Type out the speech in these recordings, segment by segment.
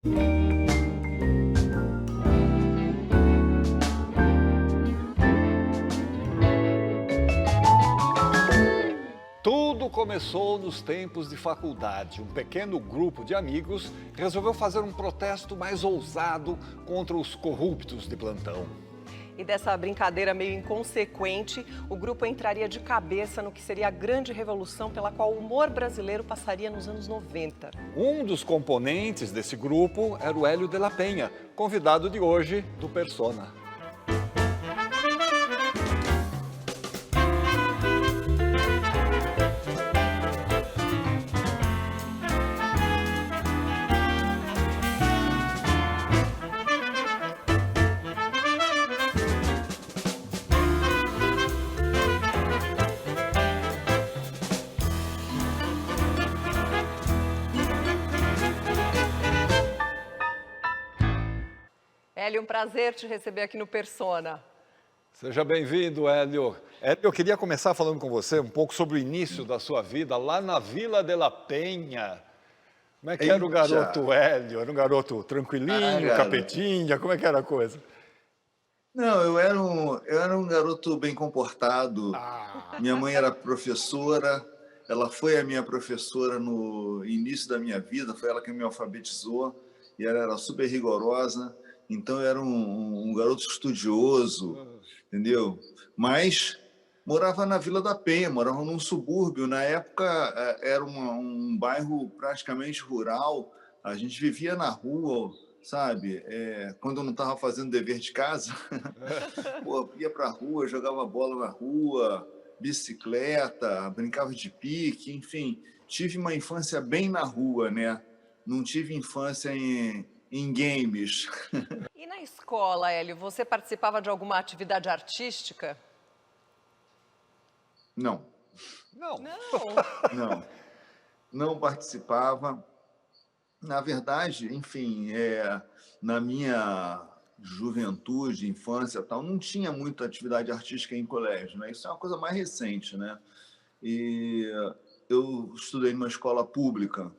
Tudo começou nos tempos de faculdade. Um pequeno grupo de amigos resolveu fazer um protesto mais ousado contra os corruptos de plantão. E dessa brincadeira meio inconsequente, o grupo entraria de cabeça no que seria a grande revolução pela qual o humor brasileiro passaria nos anos 90. Um dos componentes desse grupo era o Hélio de la Penha, convidado de hoje do Persona. Hélio, um prazer te receber aqui no Persona. Seja bem-vindo, Hélio. Hélio, eu queria começar falando com você um pouco sobre o início da sua vida lá na Vila de la Penha. Como é que era o garoto Hélio? Era um garoto tranquilinho, capetinha? Como é que era a coisa? Não, eu era um garoto bem comportado. Minha mãe era professora, ela foi a minha professora no início da minha vida, foi ela que me alfabetizou, e ela era super rigorosa, então eu era um garoto estudioso, entendeu? Mas morava na Vila da Penha, morava num subúrbio, na época era um bairro praticamente rural, a gente vivia na rua, sabe? Quando eu não estava fazendo dever de casa, pô, ia para a rua, jogava bola na rua, bicicleta, brincava de pique, enfim. Tive uma infância bem na rua, né? Não tive infância em games. E na escola, Hélio, você participava de alguma atividade artística? Não, Não. não. Não participava. Na verdade, enfim, na minha juventude, infância, tal, não tinha muita atividade artística em colégio, né? Isso é uma coisa mais recente, né? E eu estudei numa escola pública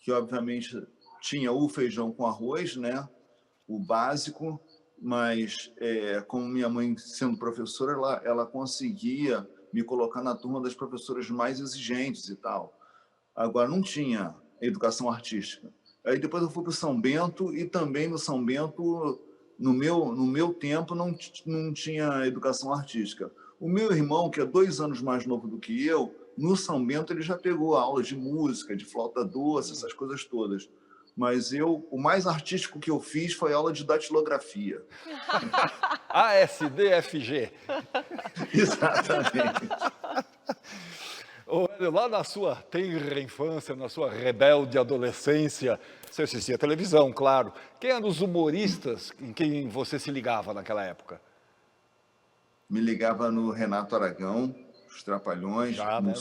que, obviamente, tinha o feijão com arroz, né? O básico, mas como minha mãe, sendo professora, ela conseguia me colocar na turma das professoras mais exigentes e tal. Agora, não tinha educação artística. Aí depois eu fui para o São Bento e também no São Bento, no meu tempo, não tinha educação artística. O meu irmão, que é 2 anos mais novo do que eu, no São Bento ele já pegou aulas de música, de flauta doce, essas coisas todas. Mas o mais artístico que eu fiz foi aula de datilografia. ASDFG. Exatamente. Ô, Hélio, lá na sua tenra infância, na sua rebelde adolescência, você assistia televisão, claro. Quem eram os humoristas em quem você se ligava naquela época? Me ligava no Renato Aragão, os Trapalhões, Já, né?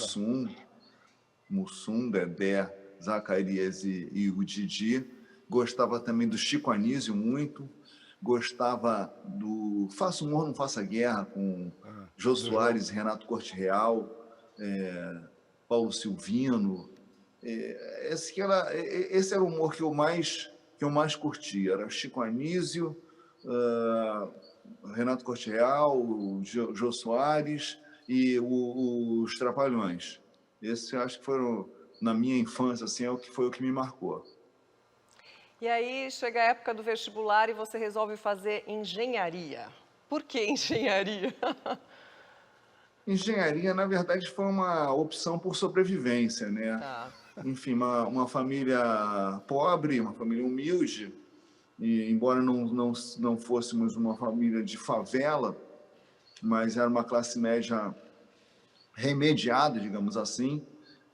Mussum, Dedé, Zacarias e o Didi. Gostava também do Chico Anísio muito. Gostava do Faça Humor, Não Faça Guerra, com Jô Soares e Renato Corte Real, Paulo Silvino. Esse era o humor que eu mais curtia. Era Chico Anísio, Renato Corte Real, Jô Soares e os Trapalhões. Esse eu acho que foram, na minha infância, assim, foi o que me marcou. E aí chega a época do vestibular e você resolve fazer engenharia. Por que engenharia? Engenharia, na verdade, foi uma opção por sobrevivência, né? Tá. Enfim, uma família pobre, uma família humilde, e embora não fôssemos uma família de favela, mas era uma classe média remediada, digamos assim.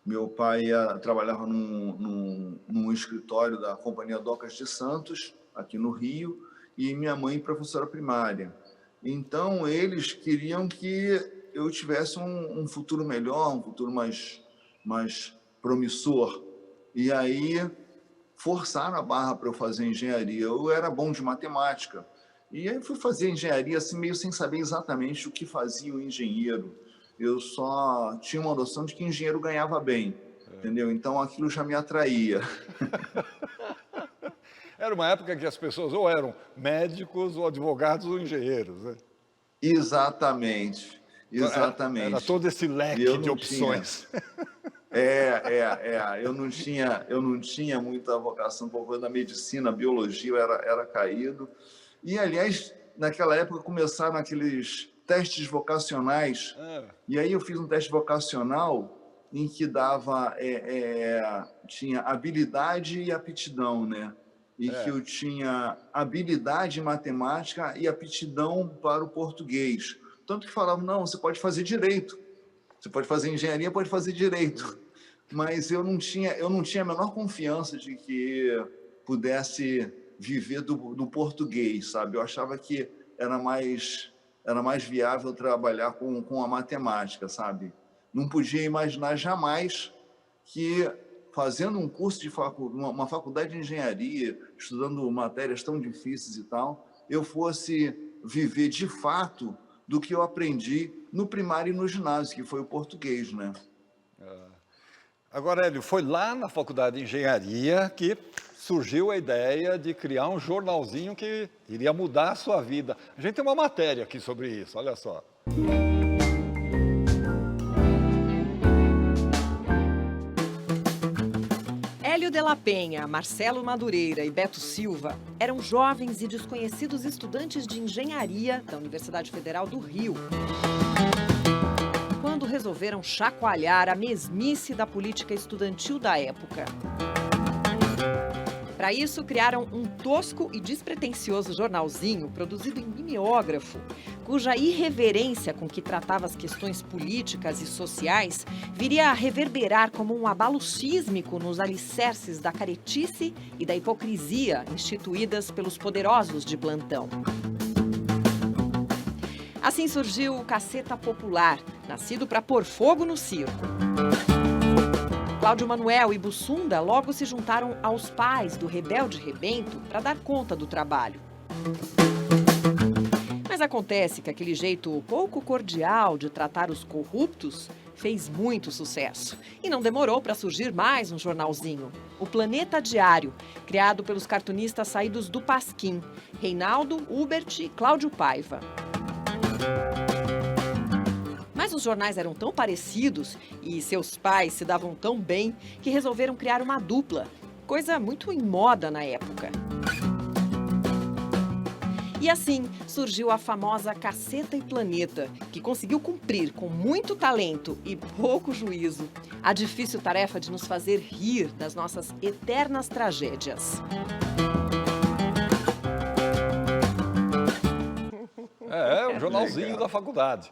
Meu pai trabalhava num escritório da Companhia Docas de Santos, aqui no Rio, e minha mãe professora primária. Então, eles queriam que eu tivesse um futuro melhor, um futuro mais promissor. E aí forçaram a barra para eu fazer engenharia. Eu era bom de matemática. E aí fui fazer engenharia assim, meio sem saber exatamente o que fazia o engenheiro. Eu só tinha uma noção de que engenheiro ganhava bem, entendeu? Então aquilo já me atraía. Era uma época que as pessoas ou eram médicos, ou advogados, ou engenheiros, né? Exatamente, Então, exatamente. era todo esse E leque eu de não tinha. opções. Eu não tinha muita vocação por coisa da medicina, biologia, eu era caído. E, aliás, naquela época começaram aqueles testes vocacionais, Ah, e aí eu fiz um teste vocacional em que tinha habilidade e aptidão, né? E que é. eu tinha habilidade em matemática e aptidão para o português. Tanto que falavam, não, você pode fazer direito, você pode fazer engenharia, pode fazer direito. Mas eu não tinha a menor confiança de que pudesse viver do português, sabe? Eu achava que era mais viável trabalhar com a matemática, sabe? Não podia imaginar jamais que fazendo um curso uma faculdade de engenharia, estudando matérias tão difíceis e tal, eu fosse viver de fato do que eu aprendi no primário e no ginásio, que foi o português, né? Agora, Hélio, foi lá na Faculdade de Engenharia que surgiu a ideia de criar um jornalzinho que iria mudar a sua vida. A gente tem uma matéria aqui sobre isso, olha só. Hélio de la Penha, Marcelo Madureira e Beto Silva eram jovens e desconhecidos estudantes de engenharia da Universidade Federal do Rio, quando resolveram chacoalhar a mesmice da política estudantil da época. Para isso, criaram um tosco e despretensioso jornalzinho produzido em mimeógrafo, cuja irreverência com que tratava as questões políticas e sociais viria a reverberar como um abalo sísmico nos alicerces da caretice e da hipocrisia instituídas pelos poderosos de plantão. Assim surgiu o Caceta Popular, nascido para pôr fogo no circo. Cláudio Manuel e Bussunda logo se juntaram aos pais do rebelde rebento para dar conta do trabalho. Mas acontece que aquele jeito pouco cordial de tratar os corruptos fez muito sucesso. E não demorou para surgir mais um jornalzinho, o Planeta Diário, criado pelos cartunistas saídos do Pasquim, Reinaldo, Hubert e Cláudio Paiva. Mas os jornais eram tão parecidos e seus pais se davam tão bem que resolveram criar uma dupla, coisa muito em moda na época. E assim surgiu a famosa Caceta e Planeta, que conseguiu cumprir com muito talento e pouco juízo a difícil tarefa de nos fazer rir das nossas eternas tragédias. Um jornalzinho Legal. da faculdade.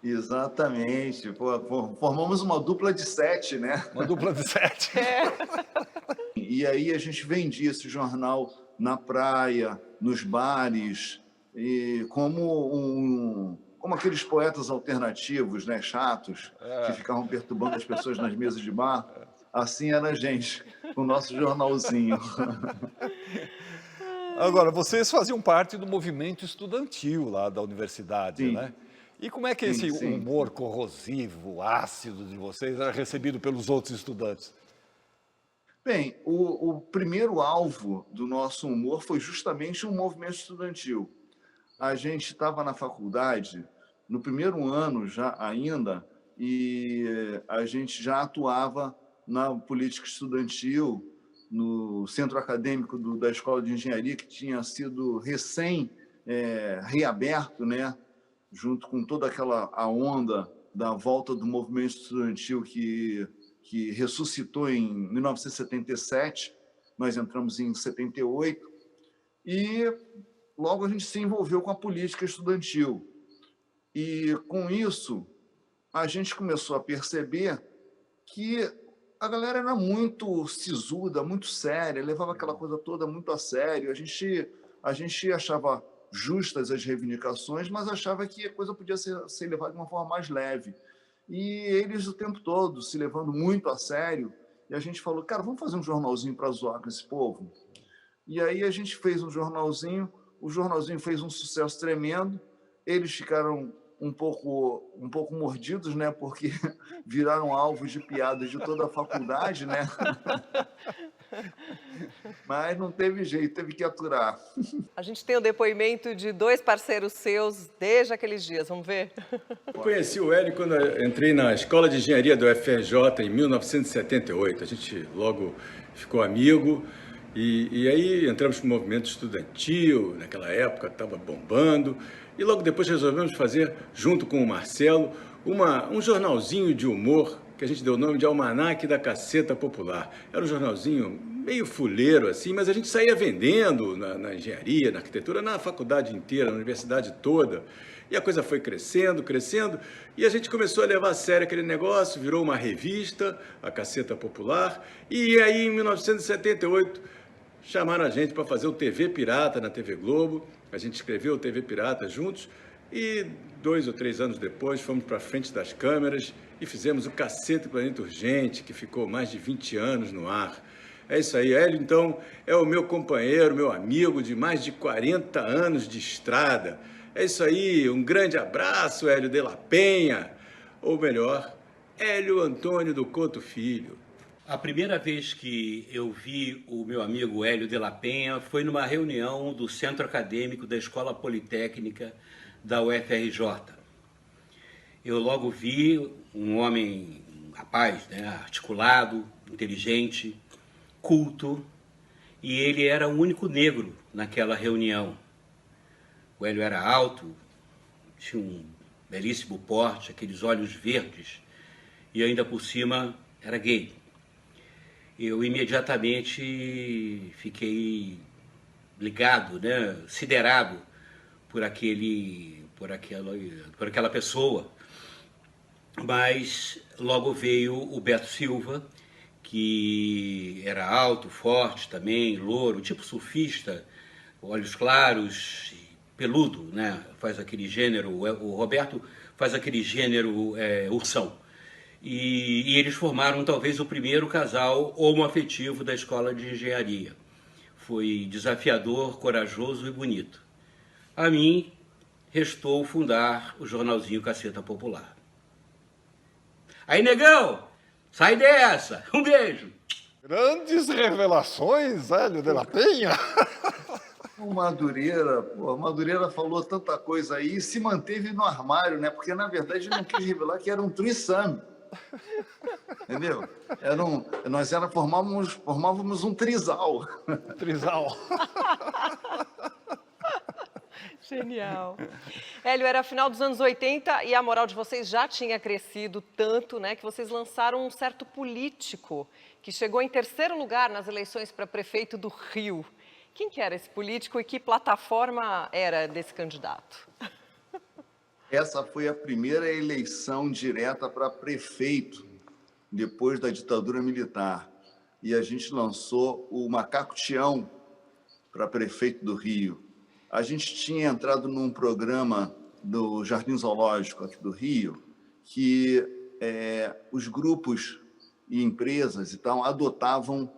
Exatamente. Pô, formamos uma dupla de 7, né? Uma dupla de 7. E aí a gente vendia esse jornal na praia, nos bares, e como aqueles poetas alternativos, né, chatos, que ficavam perturbando as pessoas nas mesas de bar. Assim era a gente, com o nosso jornalzinho. Agora, vocês faziam parte do movimento estudantil lá da universidade, Sim. né? E como é que esse Sim. humor corrosivo, ácido de vocês era recebido pelos outros estudantes? Bem, o primeiro alvo do nosso humor foi justamente o movimento estudantil. A gente estava na faculdade, no primeiro ano já ainda, e a gente já atuava na política estudantil, no centro acadêmico da Escola de Engenharia, que tinha sido reaberto, né? Junto com toda a onda da volta do movimento estudantil que ressuscitou em 1977, nós entramos em 78, e logo a gente se envolveu com a política estudantil. E, com isso, a gente começou a perceber que a galera era muito sisuda, muito séria, levava aquela coisa toda muito a sério. A gente achava justas as reivindicações, mas achava que a coisa podia ser levada de uma forma mais leve. E eles o tempo todo se levando muito a sério, e a gente falou, cara, vamos fazer um jornalzinho para zoar com esse povo? E aí a gente fez um jornalzinho, o jornalzinho fez um sucesso tremendo, eles ficaram um pouco mordidos, né, porque viraram alvos de piadas de toda a faculdade, né? Mas não teve jeito, teve que aturar. A gente tem o depoimento de 2 parceiros seus desde aqueles dias, vamos ver? Eu conheci o Hélio quando eu entrei na Escola de Engenharia do UFRJ em 1978. A gente logo ficou amigo e aí entramos no movimento estudantil, naquela época estava bombando. E logo depois resolvemos fazer, junto com o Marcelo, um jornalzinho de humor que a gente deu o nome de Almanaque da Caceta Popular. Era um jornalzinho meio fuleiro assim, mas a gente saía vendendo na engenharia, na arquitetura, na faculdade inteira, na universidade toda. E a coisa foi crescendo, crescendo, e a gente começou a levar a sério aquele negócio, virou uma revista, a Caceta Popular, e aí em 1978 chamaram a gente para fazer o TV Pirata na TV Globo. A gente escreveu o TV Pirata juntos e 2 ou 3 anos depois fomos para frente das câmeras e fizemos o Caceta e Planeta Urgente, que ficou mais de 20 anos no ar. É isso aí, Hélio, então, é o meu companheiro, meu amigo de mais de 40 anos de estrada. É isso aí, um grande abraço, Hélio de la Penha, ou melhor, Hélio Antônio do Couto Filho. A primeira vez que eu vi o meu amigo Hélio de la Penha foi numa reunião do Centro Acadêmico da Escola Politécnica da UFRJ. Eu logo vi um homem, um rapaz, né, articulado, inteligente, culto, e ele era o único negro naquela reunião. O Hélio era alto, tinha um belíssimo porte, aqueles olhos verdes, e ainda por cima era gay. Eu imediatamente fiquei ligado, né, siderado por aquela pessoa. Mas logo veio o Beto Silva, que era alto, forte também, louro, tipo surfista, olhos claros, peludo, né? Faz aquele gênero, o Roberto faz aquele gênero ursão. E eles formaram talvez o primeiro casal homoafetivo da escola de engenharia. Foi desafiador, corajoso e bonito. A mim, restou fundar o jornalzinho Caceta Popular. Aí, negão, sai dessa, um beijo. Grandes revelações, Hélio de la Penha. O Madureira falou tanta coisa aí e se manteve no armário, né? Porque, na verdade, ele não quis revelar que era um threesome. Entendeu? Nós formávamos um trisal. Trisal. Genial. Hélio, era final dos anos 80 e a moral de vocês já tinha crescido tanto, né, que vocês lançaram um certo político que chegou em 3º lugar nas eleições para prefeito do Rio. Quem que era esse político e que plataforma era desse candidato? Essa foi a primeira eleição direta para prefeito depois da ditadura militar. E a gente lançou o Macaco Tião para prefeito do Rio. A gente tinha entrado num programa do Jardim Zoológico aqui do Rio, que os grupos e empresas e tal adotavam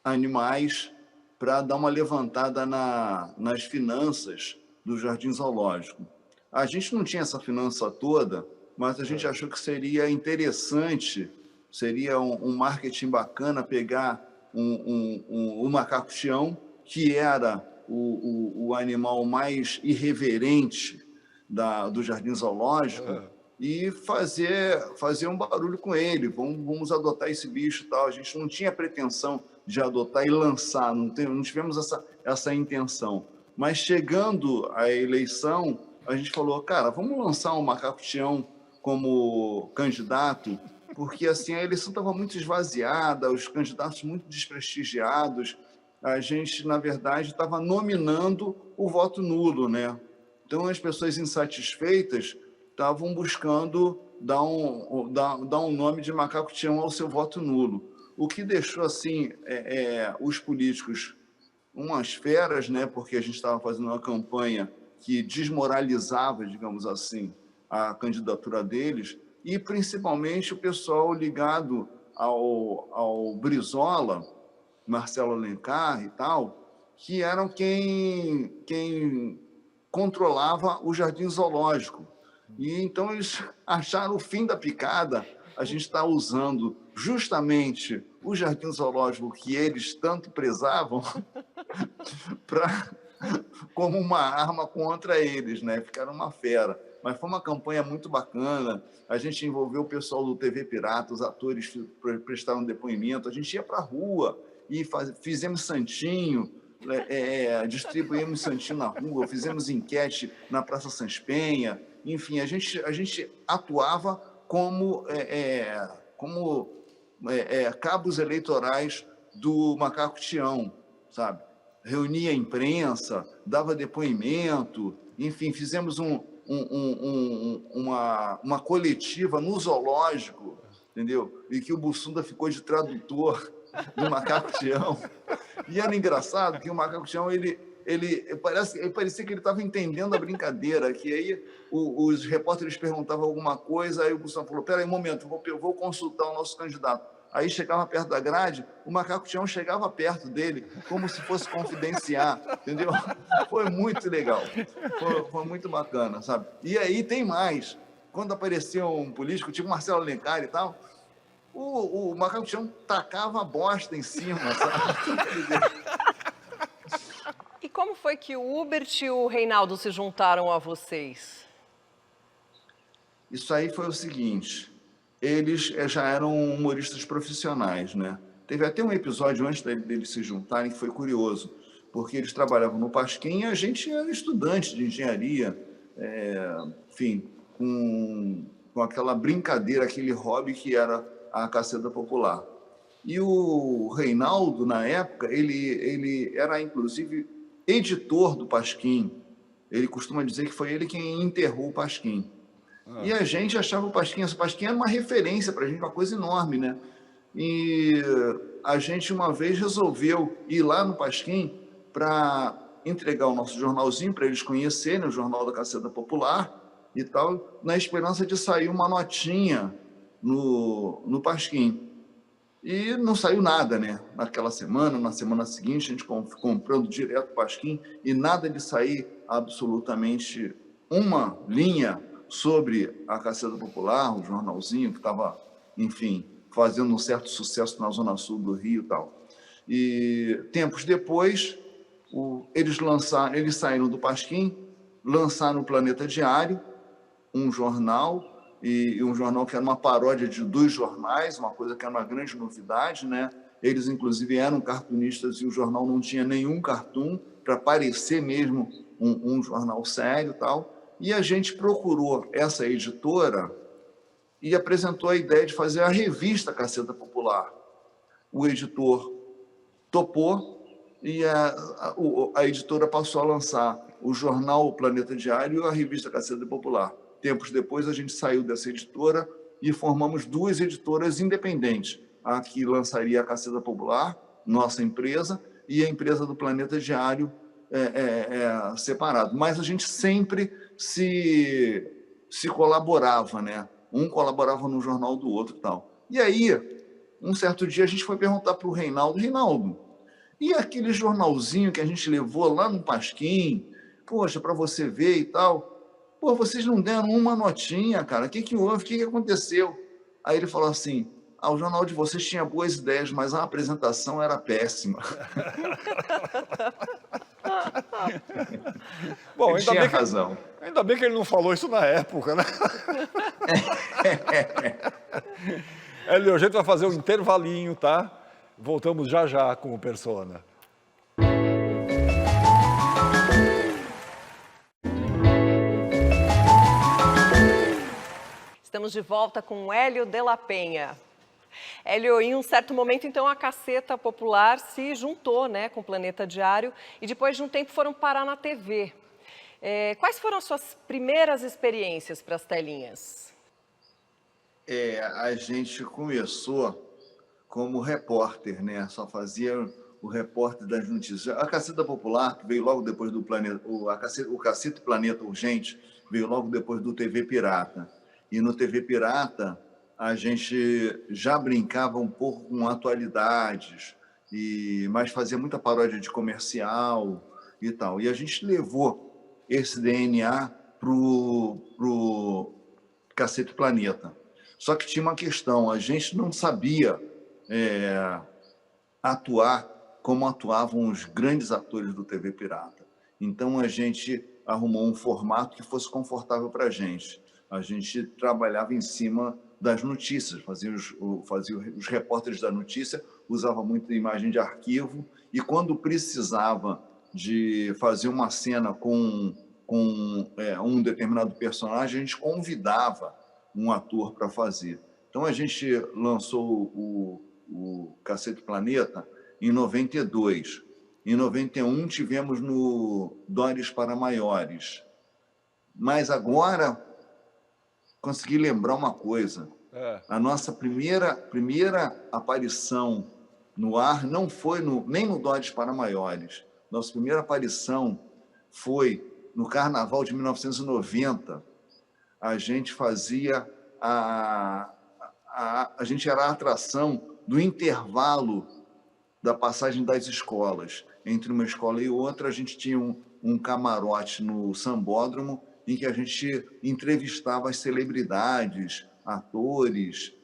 animais para dar uma levantada nas finanças do Jardim Zoológico. A gente não tinha essa finança toda, mas a gente achou que seria interessante, seria um marketing bacana pegar um macaco tião, que era o animal mais irreverente do Jardim Zoológico, e fazer um barulho com ele. Vamos adotar esse bicho e tal. A gente não tinha pretensão de adotar e lançar, não tivemos essa intenção. Mas chegando à eleição, a gente falou, cara, vamos lançar um macaco tião como candidato, porque assim a eleição estava muito esvaziada, os candidatos muito desprestigiados. A gente, na verdade, estava nominando o voto nulo, né? Então, as pessoas insatisfeitas estavam buscando dar um nome de macaco tião ao seu voto nulo, o que deixou, assim, os políticos umas feras, né? Porque a gente estava fazendo uma campanha que desmoralizava, digamos assim, a candidatura deles, e, principalmente, o pessoal ligado ao Brizola, Marcelo Alencar e tal, que eram quem controlava o Jardim Zoológico. E então eles acharam o fim da picada a gente está usando justamente o Jardim Zoológico que eles tanto prezavam como uma arma contra eles, né? Ficaram uma fera. Mas foi uma campanha muito bacana. A gente envolveu o pessoal do TV Pirata, os atores prestaram depoimento. A gente ia para a rua e fizemos santinho, distribuímos santinho na rua, fizemos enquete na Praça Sans Penha. Enfim, a gente atuava como cabos eleitorais do Macaco Tião, sabe? Reunia a imprensa, dava depoimento, enfim, fizemos uma coletiva no zoológico, entendeu? E que o Bussunda ficou de tradutor do Macaco Tião. E era engraçado que o Macaco Tião, ele parecia que ele estava entendendo a brincadeira, que aí os repórteres perguntavam alguma coisa, aí o Bussunda falou, peraí, um momento, eu vou consultar o nosso candidato. Aí chegava perto da grade, o Macaco Tião chegava perto dele, como se fosse confidenciar, entendeu? Foi muito legal, foi muito bacana, sabe? E aí tem mais, quando apareceu um político, tipo Marcelo Alencar e tal, o Macaco Tião tacava a bosta em cima, sabe? E como foi que o Hubert e o Reinaldo se juntaram a vocês? Isso aí foi o seguinte, eles já eram humoristas profissionais, né? Teve até um episódio antes deles se juntarem que foi curioso, porque eles trabalhavam no Pasquim e a gente era estudante de engenharia, enfim, com aquela brincadeira, aquele hobby que era a caceta popular. E o Reinaldo, na época, ele era, inclusive, editor do Pasquim. Ele costuma dizer que foi ele quem enterrou o Pasquim. E a gente achava o Pasquim era uma referência para a gente, uma coisa enorme, né? E a gente uma vez resolveu ir lá no Pasquim para entregar o nosso jornalzinho para eles conhecerem, o Jornal da Caceta Popular e tal, na esperança de sair uma notinha no Pasquim. E não saiu nada, né? Naquela semana, na semana seguinte, a gente comprando direto o Pasquim e nada de sair absolutamente uma linha sobre a Caceta Popular, o jornalzinho que estava, enfim, fazendo um certo sucesso na Zona Sul do Rio e tal. E tempos depois, eles saíram do Pasquim, lançaram o Planeta Diário, um jornal, e um jornal que era uma paródia de 2 jornais, uma coisa que era uma grande novidade, né? Eles, inclusive, eram cartunistas e o jornal não tinha nenhum cartoon para parecer mesmo um jornal sério e tal. E a gente procurou essa editora e apresentou a ideia de fazer a revista Caceta Popular. O editor topou e a editora passou a lançar o jornal Planeta Diário e a revista Caceta Popular. Tempos depois, a gente saiu dessa editora e formamos 2 editoras independentes. A que lançaria a Caceta Popular, nossa empresa, e a empresa do Planeta Diário separado. Mas a gente sempre se colaborava, né? Um colaborava no jornal do outro e tal. E aí, um certo dia, a gente foi perguntar para o Reinaldo, e aquele jornalzinho que a gente levou lá no Pasquim, poxa, para você ver e tal... Pô, vocês não deram uma notinha, cara. O que houve? O que aconteceu? Aí ele falou assim, o jornal de vocês tinha boas ideias, mas a apresentação era péssima. Bom, ele tinha razão. Ainda bem que ele não falou isso na época, né? Hélio, a gente vai fazer um intervalinho, tá? Voltamos já já com o Persona. Estamos de volta com Hélio de la Penha. Hélio, em um certo momento, então, a Caceta Popular se juntou, né, com o Planeta Diário e depois de um tempo foram parar na TV. Quais foram as suas primeiras experiências para as telinhas? A gente começou como repórter, né? Só fazia o repórter das notícias. A Caceta Popular, que veio logo depois do Planeta, o Caceta Planeta Urgente, veio logo depois do TV Pirata. E no TV Pirata, a gente já brincava um pouco com atualidades, mas fazia muita paródia de comercial e tal. E a gente levou esse DNA para o Cacete Planeta. Só que tinha uma questão, a gente não sabia atuar como atuavam os grandes atores do TV Pirata. Então, a gente arrumou um formato que fosse confortável para a gente. A gente trabalhava em cima das notícias, fazia os repórteres da notícia, usava muita imagem de arquivo, e quando precisava de fazer uma cena com um determinado personagem, a gente convidava um ator para fazer. Então, a gente lançou o Cacete Planeta em 92. Em 91, tivemos no Dores para Maiores. Mas agora, consegui lembrar uma coisa. A nossa primeira aparição no ar não foi nem no Dores para Maiores. Nossa primeira aparição foi no Carnaval de 1990. A gente fazia a gente era a atração do intervalo da passagem das escolas. Entre uma escola e outra, a gente tinha um camarote no Sambódromo em que a gente entrevistava as celebridades, atores,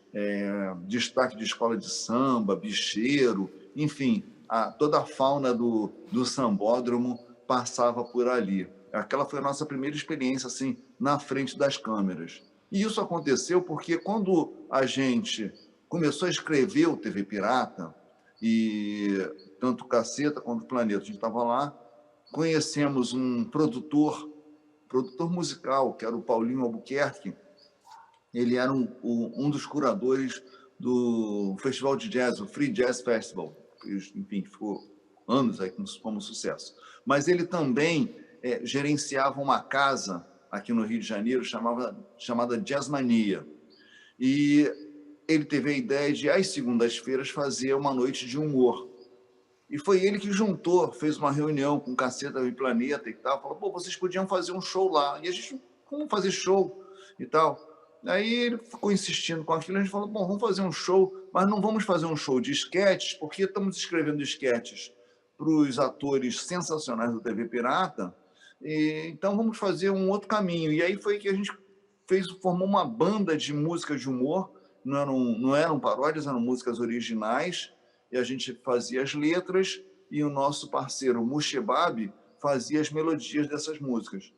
destaque de escola de samba, bicheiro, enfim, toda a fauna do Sambódromo passava por ali. Aquela foi a nossa primeira experiência assim, na frente das câmeras. E isso aconteceu porque quando a gente começou a escrever o TV Pirata, e tanto o Caceta quanto o Planeta, a gente estava lá, conhecemos um produtor musical, que era o Paulinho Albuquerque. Ele era um dos curadores do Festival de Jazz, o Free Jazz Festival, que, enfim, ficou anos aí como sucesso. Mas ele também gerenciava uma casa aqui no Rio de Janeiro chamada Jazzmania. E ele teve a ideia de, às segundas-feiras, fazer uma noite de humor. E foi ele que fez uma reunião com o Caceta e Planeta e tal, falou, pô, vocês podiam fazer um show lá. E a gente, vamos fazer show e tal. Aí ele ficou insistindo com aquilo, a gente falou, bom, vamos fazer um show, mas não vamos fazer um show de esquetes, porque estamos escrevendo esquetes para os atores sensacionais do TV Pirata, então vamos fazer um outro caminho. E aí foi que a gente formou uma banda de músicas de humor, não eram paródias, eram músicas originais, e a gente fazia as letras, e o nosso parceiro Mushebab fazia as melodias dessas músicas.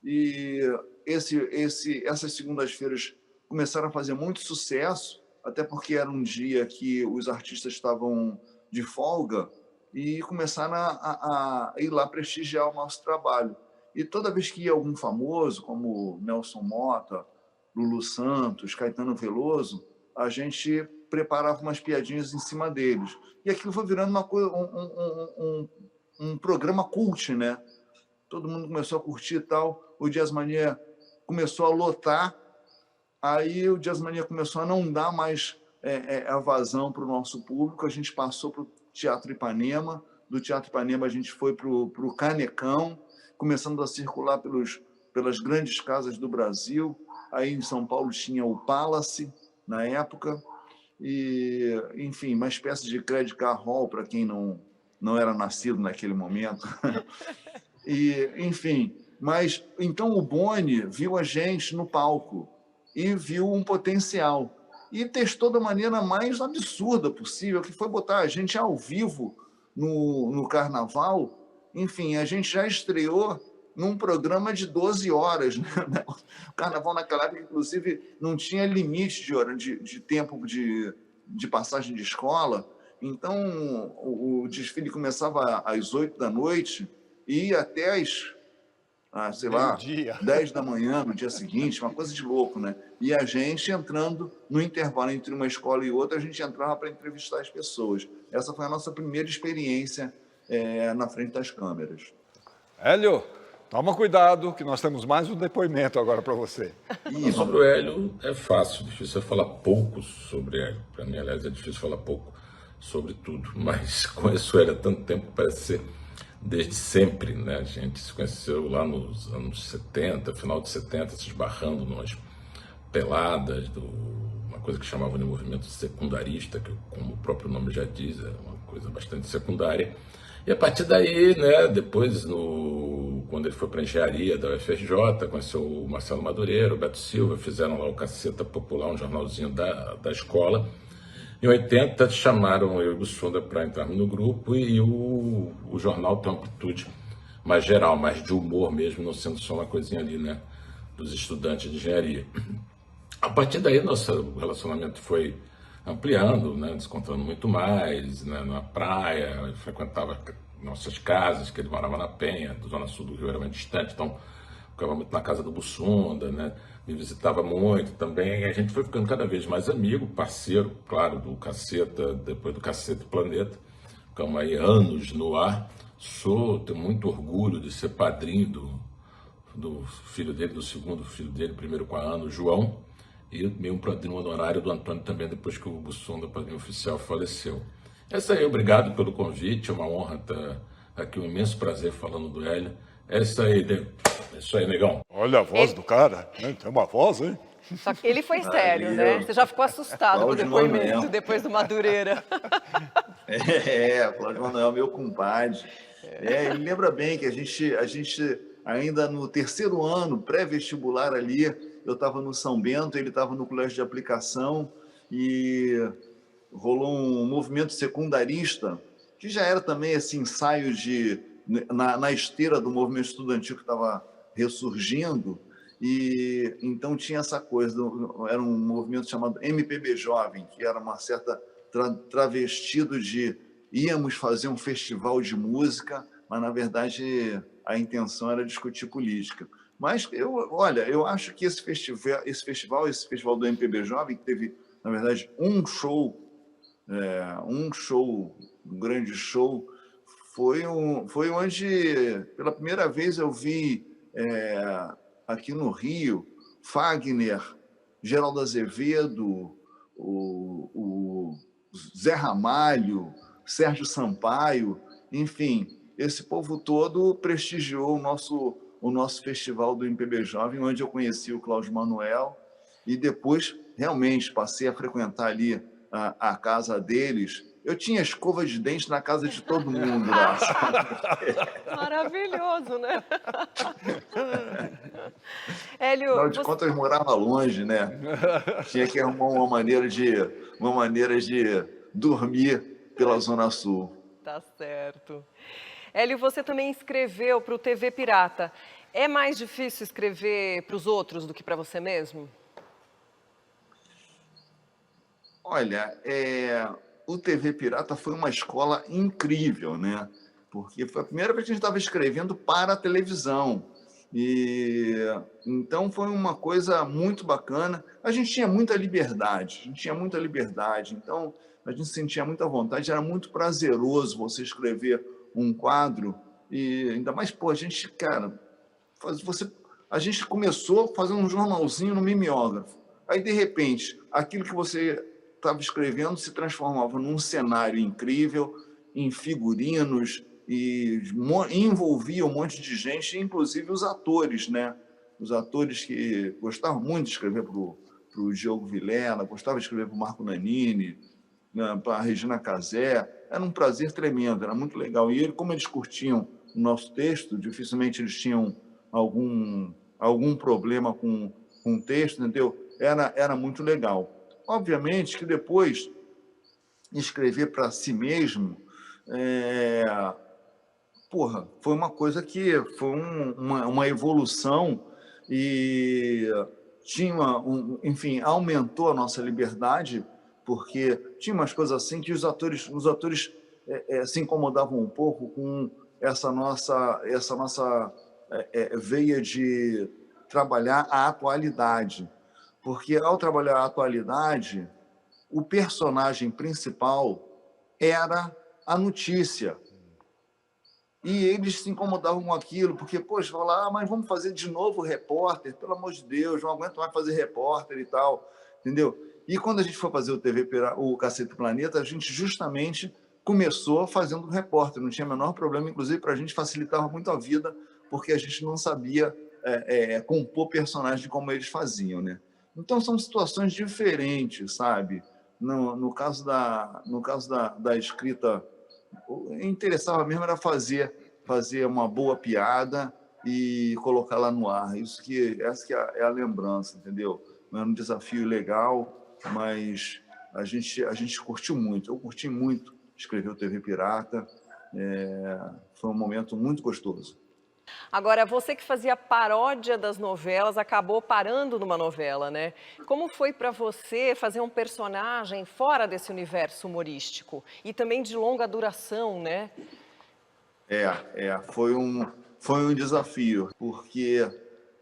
E essas segundas-feiras começaram a fazer muito sucesso, até porque era um dia que os artistas estavam de folga, e começaram a ir lá prestigiar o nosso trabalho. E toda vez que ia algum famoso, como Nelson Motta, Lulu Santos, Caetano Veloso, a gente preparava umas piadinhas em cima deles. E aquilo foi virando uma coisa, um programa cult, né? Todo mundo começou a curtir e tal. O Jazzmania começou a lotar. Aí o Jazzmania começou a não dar mais a vazão para o nosso público. A gente passou para o Teatro Ipanema. Do Teatro Ipanema a gente foi para o Canecão, começando a circular pelas grandes casas do Brasil. Aí em São Paulo tinha o Palace, na época, e, enfim, uma espécie de credit card hall para quem não era nascido naquele momento. E, enfim, mas então o Boni viu a gente no palco e viu um potencial e testou da maneira mais absurda possível, que foi botar a gente ao vivo no Carnaval. Enfim, a gente já estreou num programa de 12 horas. Né? O Carnaval naquela época, inclusive, não tinha limite de tempo de passagem de escola. Então, o desfile começava às 8 da noite e ia até às, sei lá, 10 da manhã no dia seguinte, uma coisa de louco, né? E a gente entrando no intervalo entre uma escola e outra, a gente entrava para entrevistar as pessoas. Essa foi a nossa primeira experiência na frente das câmeras. Hélio, toma cuidado, que nós temos mais um depoimento agora para você. Sobre o Hélio é fácil, difícil é falar pouco sobre Hélio. Para mim, aliás, é difícil falar pouco sobre tudo, mas conheço ele há tanto tempo, parece ser desde sempre, né? A gente se conheceu lá nos anos 70, final de 70, se esbarrando nas peladas, uma coisa que chamavam de movimento secundarista, que, como o próprio nome já diz, é uma coisa bastante secundária. E a partir daí, né, depois, quando quando ele foi para a engenharia da UFRJ, conheceu o Marcelo Madureira, o Beto Silva, fizeram lá o Caceta Popular, um jornalzinho da escola. Em 80, chamaram eu e o Bussunda para entrarmos no grupo e o jornal tem uma amplitude mais geral, mais de humor mesmo, não sendo só uma coisinha ali, né, dos estudantes de engenharia. A partir daí, nosso relacionamento foi ampliando, né, descontando muito mais, né, na praia, eu frequentava nossas casas, que ele morava na Penha, da zona sul do Rio, era muito distante, então ficava muito na casa do Bussunda, né, me visitava muito também, e a gente foi ficando cada vez mais amigo, parceiro, claro, do Caceta, depois do Caceta Planeta, ficamos aí anos no ar. Tenho muito orgulho de ser padrinho do filho dele, do segundo filho dele, primeiro com a Ana, o João, e meio um padrinho honorário do Antônio também, depois que o Bussunda, padrinho oficial, faleceu. Essa aí, obrigado pelo convite, é uma honra estar aqui, um imenso prazer falando do Hélio. É isso aí, negão. Olha a voz do cara, né? Tem uma voz, hein? Só que ele foi sério, né? Você já ficou assustado com o depoimento depois do Madureira. Cláudio Manuel, meu compadre. Ele lembra bem que a gente ainda no terceiro ano, pré-vestibular ali, eu estava no São Bento, ele estava no colégio de aplicação e rolou um movimento secundarista, que já era também esse ensaio na esteira do movimento estudantil que estava ressurgindo, e então tinha essa coisa, era um movimento chamado MPB Jovem, que era uma certa travestido de íamos fazer um festival de música, mas na verdade a intenção era discutir política. Mas eu acho que esse festival do MPB Jovem, que teve, na verdade, um grande show, foi onde, pela primeira vez, eu vi aqui no Rio, Fagner, Geraldo Azevedo, o Zé Ramalho, Sérgio Sampaio, enfim, esse povo todo prestigiou o nosso festival do MPB Jovem, onde eu conheci o Cláudio Manuel e depois realmente passei a frequentar ali a casa deles. Eu tinha escova de dente na casa de todo mundo lá. Maravilhoso, né? Hélio, Afinal de contas, eu morava longe, né? Tinha que arrumar uma maneira de dormir pela Zona Sul. Tá certo. Hélio, você também escreveu para o TV Pirata. É mais difícil escrever para os outros do que para você mesmo? Olha, o TV Pirata foi uma escola incrível, né? Porque foi a primeira vez que a gente estava escrevendo para a televisão. E então foi uma coisa muito bacana. A gente tinha muita liberdade, então a gente sentia muita vontade, era muito prazeroso você escrever um quadro e ainda mais, a gente, cara, a gente começou fazendo um jornalzinho no mimeógrafo. Aí, de repente, aquilo que você estava escrevendo se transformava num cenário incrível, em figurinos, e envolvia um monte de gente, inclusive os atores, né? Os atores que gostavam muito de escrever para o Diogo Vilela, gostavam de escrever para o Marco Nanini, né, para a Regina Casé. Era um prazer tremendo, era muito legal. E como eles curtiam o nosso texto, dificilmente eles tinham algum problema com o texto, entendeu? Era muito legal. Obviamente que depois escrever para si mesmo foi uma coisa que foi uma evolução e enfim, aumentou a nossa liberdade, porque tinha umas coisas assim que os atores se incomodavam um pouco com essa nossa veia de trabalhar a atualidade. Porque, ao trabalhar a atualidade, o personagem principal era a notícia. E eles se incomodavam com aquilo, porque, poxa, falaram, mas vamos fazer de novo repórter? Pelo amor de Deus, não aguento mais fazer repórter e tal, entendeu? E quando a gente foi fazer o Cacete Planeta, a gente justamente começou fazendo repórter, não tinha o menor problema, inclusive para a gente facilitava muito a vida, porque a gente não sabia compor personagem como eles faziam, né? Então são situações diferentes, sabe? No caso da escrita, interessava mesmo era fazer uma boa piada e colocá-la no ar. Essa que é a lembrança, entendeu? É um desafio legal, mas a gente curtiu muito. Eu curti muito escrever o TV Pirata. Foi um momento muito gostoso. Agora, você que fazia paródia das novelas, acabou parando numa novela, né? Como foi para você fazer um personagem fora desse universo humorístico e também de longa duração, né? Foi um desafio, porque,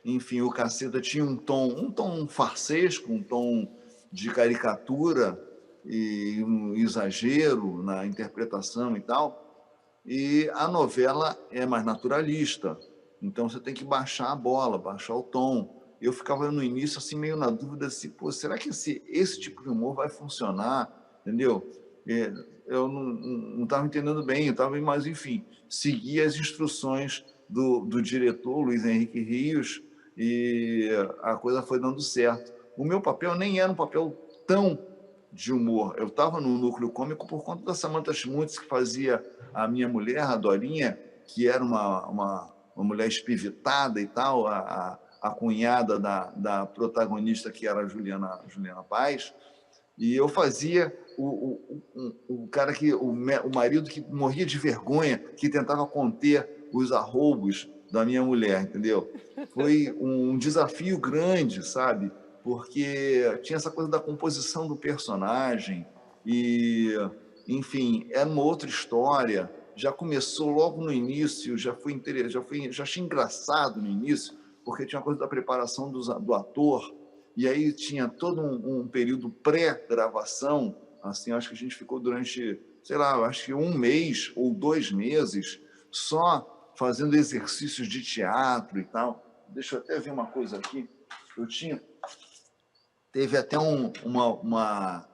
enfim, o Caceta tinha um tom farsesco, um tom de caricatura e um exagero na interpretação e tal. E a novela é mais naturalista, então você tem que baixar a bola, baixar o tom. Eu ficava no início assim meio na dúvida se, pô, será que esse tipo de humor vai funcionar, entendeu? Eu não estava entendendo bem, mas enfim, segui as instruções do diretor Luiz Henrique Rios e a coisa foi dando certo. O meu papel nem era um papel tão de humor. Eu estava no núcleo cômico por conta da Samantha Schmutz, que fazia a minha mulher, a Dorinha, que era uma mulher espivitada e tal, a cunhada da protagonista, que era a Juliana Paz, e eu fazia o cara o marido que morria de vergonha, que tentava conter os arroubos da minha mulher, entendeu? Foi um desafio grande, sabe? Porque tinha essa coisa da composição do personagem e, enfim, era uma outra história. Já começou logo no início, já achei engraçado no início, porque tinha uma coisa da preparação do ator, e aí tinha todo um período pré-gravação, assim, acho que a gente ficou durante, sei lá, acho que 1 mês ou 2 meses só fazendo exercícios de teatro e tal. Deixa eu até ver uma coisa aqui. Teve até uma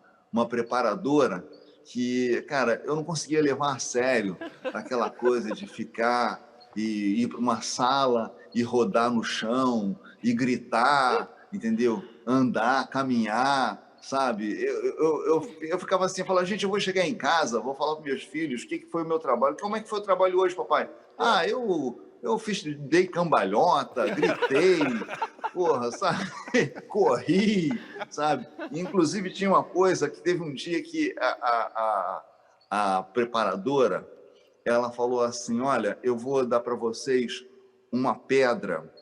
preparadora que, cara, eu não conseguia levar a sério aquela coisa de ficar e ir para uma sala e rodar no chão e gritar, entendeu? Andar, caminhar, sabe? Eu ficava assim, eu falava, gente, eu vou chegar em casa, vou falar com meus filhos, o que foi o meu trabalho? Como é que foi o trabalho hoje, papai? Eu dei cambalhota, gritei, porra, sabe? Corri, sabe? Inclusive tinha uma coisa que teve um dia que a preparadora, ela falou assim, olha, eu vou dar para vocês uma pedra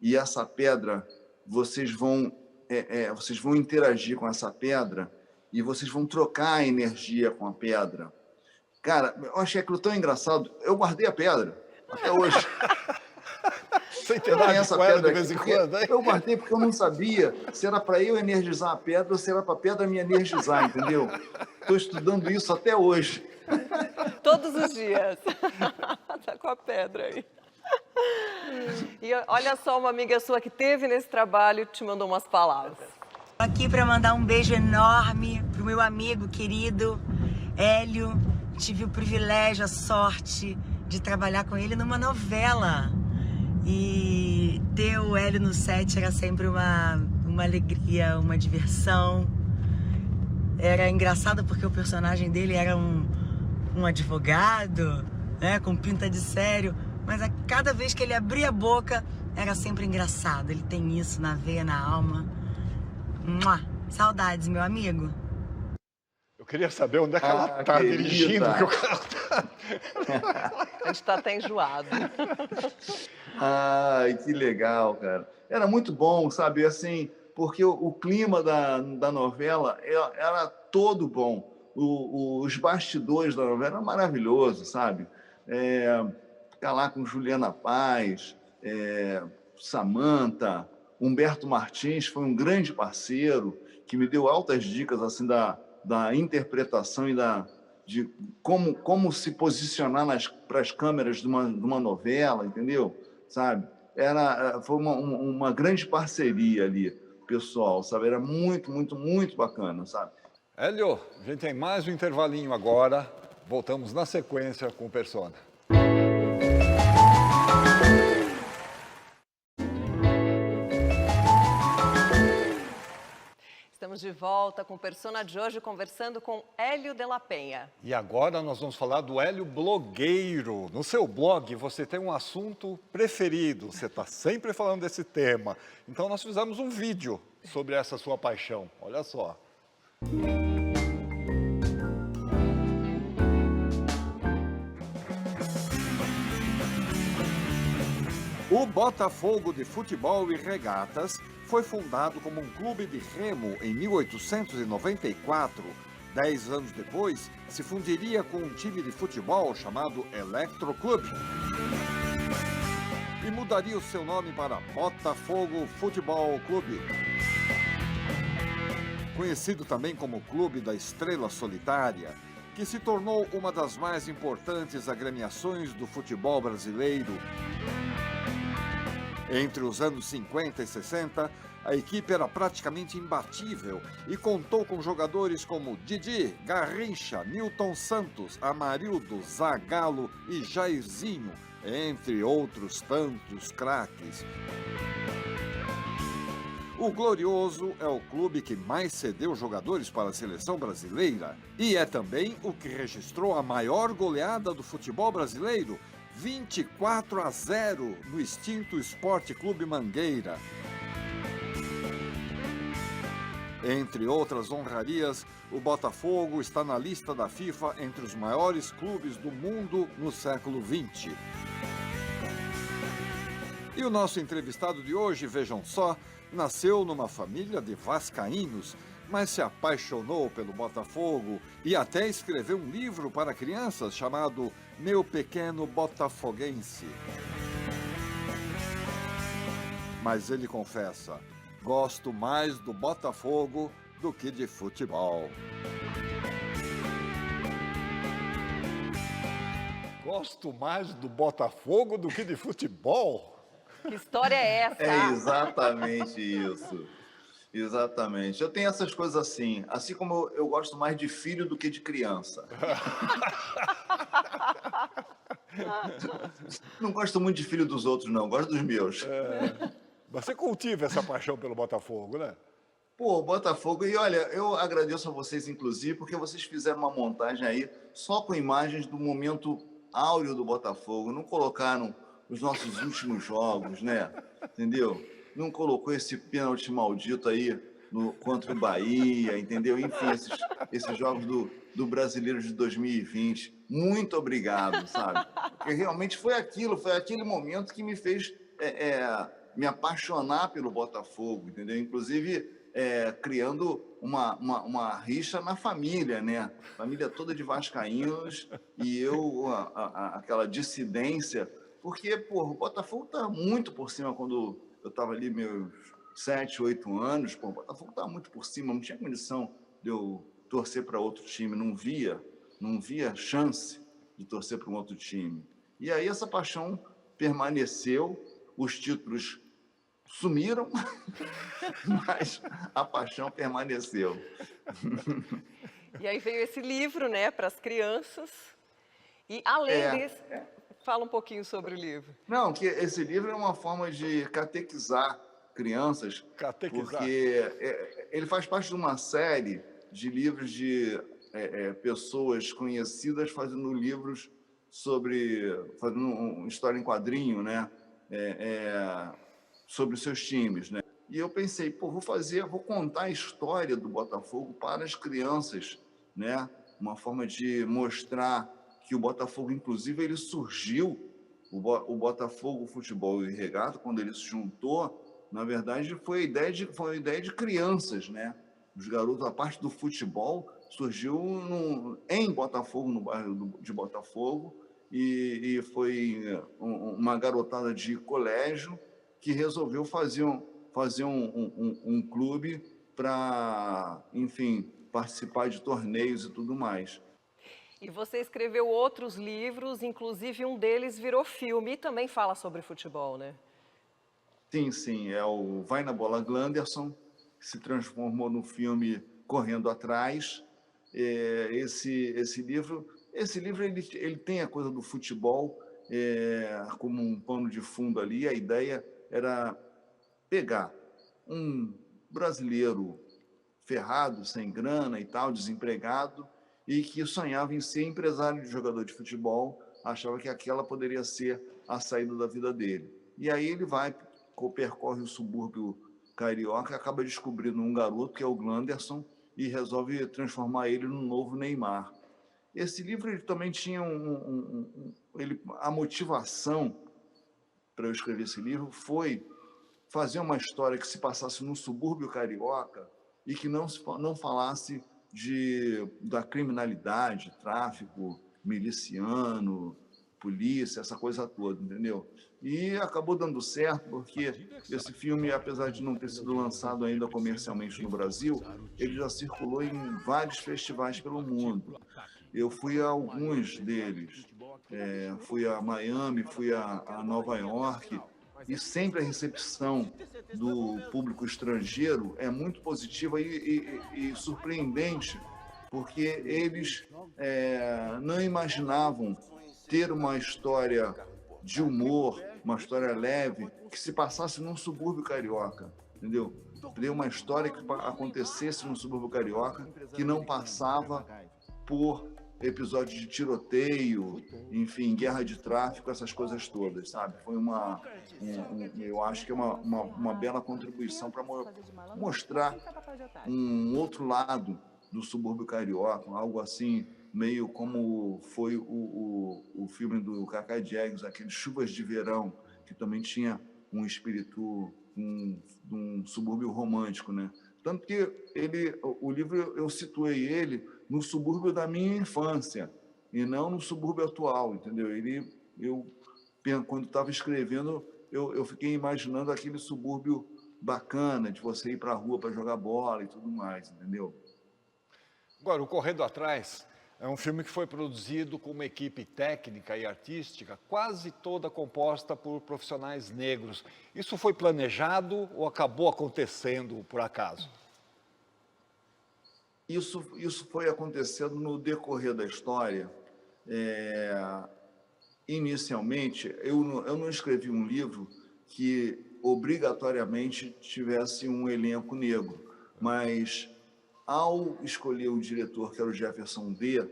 e essa pedra vocês vão interagir com essa pedra e vocês vão trocar a energia com a pedra. Cara, eu achei aquilo tão engraçado, eu guardei a pedra até hoje. Você interage com ela de vez em quando, hein? Eu guardei porque eu não sabia se era para eu energizar a pedra ou se era para a pedra me energizar, entendeu? Estou estudando isso até hoje. Todos os dias. Tá com a pedra aí. E olha só, uma amiga sua que teve nesse trabalho te mandou umas palavras. Aqui para mandar um beijo enorme pro meu amigo querido Hélio. Tive o privilégio, a sorte de trabalhar com ele numa novela. E ter o Hélio no set era sempre uma alegria, uma diversão. Era engraçado porque o personagem dele era um advogado, né, com pinta de sério. Mas a cada vez que ele abria a boca, era sempre engraçado. Ele tem isso na veia, na alma. Mua! Saudades, meu amigo. Eu queria saber onde é que ela está dirigindo, que o carro está... A gente está até enjoado. Ai, que legal, cara. Era muito bom, sabe, assim, porque o clima da novela era todo bom. Os bastidores da novela eram maravilhosos, sabe? Ficar lá com Juliana Paz, Samantha, Humberto Martins foi um grande parceiro que me deu altas dicas assim da interpretação e de como se posicionar para as câmeras de uma novela, entendeu? Sabe? Foi uma grande parceria ali, pessoal, sabe? Era muito, muito, muito bacana, sabe? Hélio, a gente tem mais um intervalinho agora. Voltamos na sequência com o Persona. Estamos de de volta com o Persona de hoje, conversando com Hélio de la Penha. E agora nós vamos falar do Hélio blogueiro. No seu blog você tem um assunto preferido, você está sempre falando desse tema. Então nós fizemos um vídeo sobre essa sua paixão. Olha só. O Botafogo de Futebol e Regatas foi fundado como um clube de remo em 1894. 10 anos depois, se fundiria com um time de futebol chamado Electro Clube e mudaria o seu nome para Botafogo Futebol Clube. Conhecido também como Clube da Estrela Solitária, que se tornou uma das mais importantes agremiações do futebol brasileiro. Entre os anos 50 e 60, a equipe era praticamente imbatível e contou com jogadores como Didi, Garrincha, Nilton Santos, Amarildo, Zagallo e Jairzinho, entre outros tantos craques. O Glorioso é o clube que mais cedeu jogadores para a seleção brasileira e é também o que registrou a maior goleada do futebol brasileiro, 24-0 no extinto Esporte Clube Mangueira. Entre outras honrarias, o Botafogo está na lista da FIFA entre os maiores clubes do mundo no século XX. E o nosso entrevistado de hoje, vejam só, nasceu numa família de vascaínos, mas se apaixonou pelo Botafogo e até escreveu um livro para crianças chamado Meu Pequeno Botafoguense. Mas ele confessa, gosto mais do Botafogo do que de futebol. Gosto mais do Botafogo do que de futebol? Que história é essa? É exatamente isso. Exatamente. Eu tenho essas coisas assim como eu gosto mais de filho do que de criança. Não gosto muito de filho dos outros, não. Gosto dos meus. Você cultiva essa paixão pelo Botafogo, né? Pô, Botafogo. E olha, eu agradeço a vocês, inclusive, porque vocês fizeram uma montagem aí só com imagens do momento áureo do Botafogo. Não colocaram os nossos últimos jogos, né? Entendeu? Não colocou esse pênalti maldito aí contra o Bahia, entendeu? Enfim, esses jogos do Brasileiro de 2020. Muito obrigado, sabe? Porque realmente foi aquele momento que me fez me apaixonar pelo Botafogo, entendeu? Inclusive, criando uma rixa na família, né? Família toda de vascaínos e eu, aquela dissidência, porque, pô, o Botafogo tá muito por cima quando eu estava ali meus 7, 8 anos, pô, o Botafogo estava muito por cima, não tinha condição de eu torcer para outro time, não via chance de torcer para um outro time. E aí essa paixão permaneceu, os títulos sumiram, mas a paixão permaneceu. E aí veio esse livro, né, para as crianças. E além desse... Fala um pouquinho sobre o livro. Não, que esse livro é uma forma de catequizar crianças, porque ele faz parte de uma série de livros de pessoas conhecidas fazendo livros fazendo história em quadrinho, né? Sobre os seus times, né? E eu pensei, pô, vou contar a história do Botafogo para as crianças, né? Uma forma de mostrar que o Botafogo, inclusive, ele surgiu, o Botafogo Futebol e Regata, quando ele se juntou, na verdade, foi uma ideia de crianças, né? Os garotos, a parte do futebol, surgiu em Botafogo, no bairro de Botafogo, e foi uma garotada de colégio que resolveu fazer um clube para, enfim, participar de torneios e tudo mais. E você escreveu outros livros, inclusive um deles virou filme e também fala sobre futebol, né? Sim, é o Vai na Bola Glanderson, que se transformou no filme Correndo Atrás. Esse livro ele tem a coisa do futebol como um pano de fundo ali. A ideia era pegar um brasileiro ferrado, sem grana e tal, desempregado, e que sonhava em ser empresário de jogador de futebol, achava que aquela poderia ser a saída da vida dele. E aí ele percorre o subúrbio carioca e acaba descobrindo um garoto, que é o Glanderson, e resolve transformar ele num novo Neymar. Esse livro ele também tinha a motivação para eu escrever esse livro foi fazer uma história que se passasse no subúrbio carioca e que não falasse da criminalidade, tráfico miliciano, polícia, essa coisa toda, entendeu? E acabou dando certo, porque esse filme, apesar de não ter sido lançado ainda comercialmente no Brasil, ele já circulou em vários festivais pelo mundo. Eu fui a alguns deles, fui a Miami, fui a Nova York, e sempre a recepção do público estrangeiro é muito positiva e surpreendente, porque eles não imaginavam ter uma história de humor, uma história leve, que se passasse num subúrbio carioca, entendeu? Ter uma história que acontecesse no subúrbio carioca, que não passava por episódios de tiroteio, enfim, guerra de tráfico, essas coisas todas, sabe? Foi eu acho que é uma bela contribuição para mostrar um outro lado do subúrbio carioca, algo assim, meio como foi o filme do Cacá Diegues, aquele Chuvas de Verão, que também tinha um espírito de um subúrbio romântico, né? Tanto que o livro, eu situei ele no subúrbio da minha infância e não no subúrbio atual, entendeu? Quando estava escrevendo, eu fiquei imaginando aquele subúrbio bacana de você ir para a rua para jogar bola e tudo mais, entendeu? Agora, o Correndo Atrás é um filme que foi produzido com uma equipe técnica e artística quase toda composta por profissionais negros. Isso foi planejado ou acabou acontecendo por acaso? Isso foi acontecendo no decorrer da história. Inicialmente, eu não escrevi um livro que obrigatoriamente tivesse um elenco negro, mas ao escolher o diretor, que era o Jefferson D.,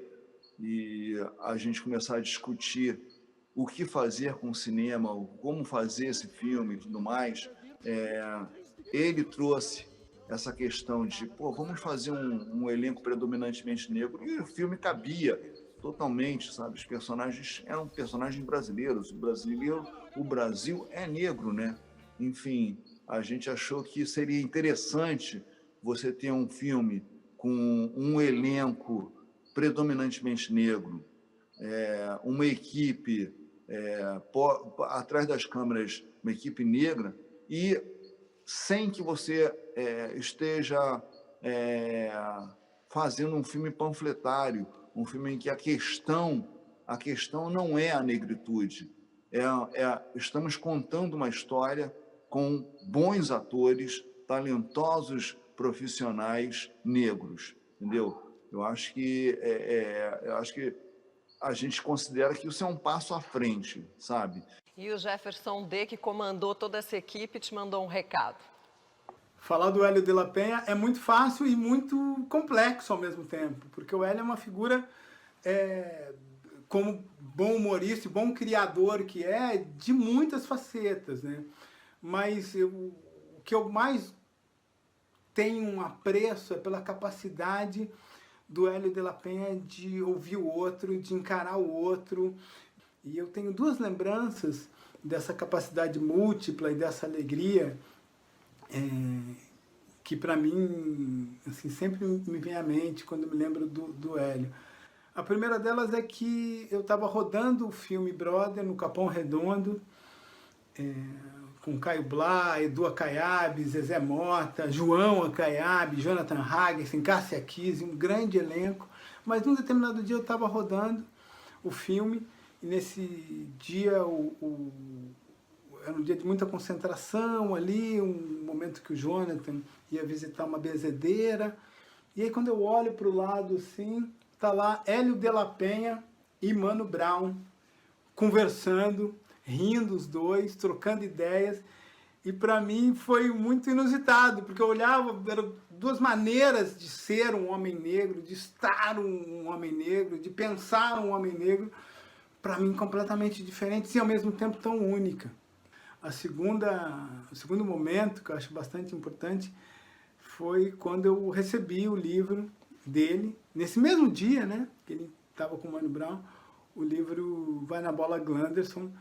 e a gente começar a discutir o que fazer com o cinema, como fazer esse filme e tudo mais, ele trouxe essa questão de, vamos fazer um elenco predominantemente negro, e o filme cabia totalmente, sabe? Os personagens eram personagens brasileiros, o Brasil é negro, né? Enfim, a gente achou que seria interessante você ter um filme com um elenco predominantemente negro, uma equipe atrás das câmeras, uma equipe negra, e sem que você esteja fazendo um filme panfletário, um filme em que a questão não é a negritude. Estamos contando uma história com bons atores, talentosos profissionais negros, entendeu? Eu acho que a gente considera que isso é um passo à frente, sabe? E o Jefferson D., que comandou toda essa equipe, te mandou um recado. Falar do Hélio de la Penha é muito fácil e muito complexo ao mesmo tempo, porque o Hélio é uma figura, como bom humorista e bom criador que é, de muitas facetas, né? Mas o que eu mais tenho um apreço é pela capacidade do Hélio de la Penha de ouvir o outro, de encarar o outro. E eu tenho duas lembranças dessa capacidade múltipla e dessa alegria que para mim assim, sempre me vem à mente quando me lembro do Hélio. A primeira delas é que eu estava rodando o filme Brother no Capão Redondo, com Caio Blá, Edu Acaiabe, Zezé Mota, João Acaiabe, Jonathan Hagerson, Cássia Kiss, um grande elenco. Mas num determinado dia eu estava rodando o filme e nesse dia era um dia de muita concentração ali, um momento que o Jonathan ia visitar uma benzedeira. E aí quando eu olho para o lado assim, tá lá Hélio de la Penha e Mano Brown conversando, rindo os dois, trocando ideias. E para mim foi muito inusitado, porque eu olhava, eram duas maneiras de ser um homem negro, de estar um homem negro, de pensar um homem negro, para mim completamente diferentes e ao mesmo tempo tão única. O segundo momento, que eu acho bastante importante, foi quando eu recebi o livro dele, nesse mesmo dia, né, que ele estava com o Mano Brown, o livro Vai na Bola Glanderson,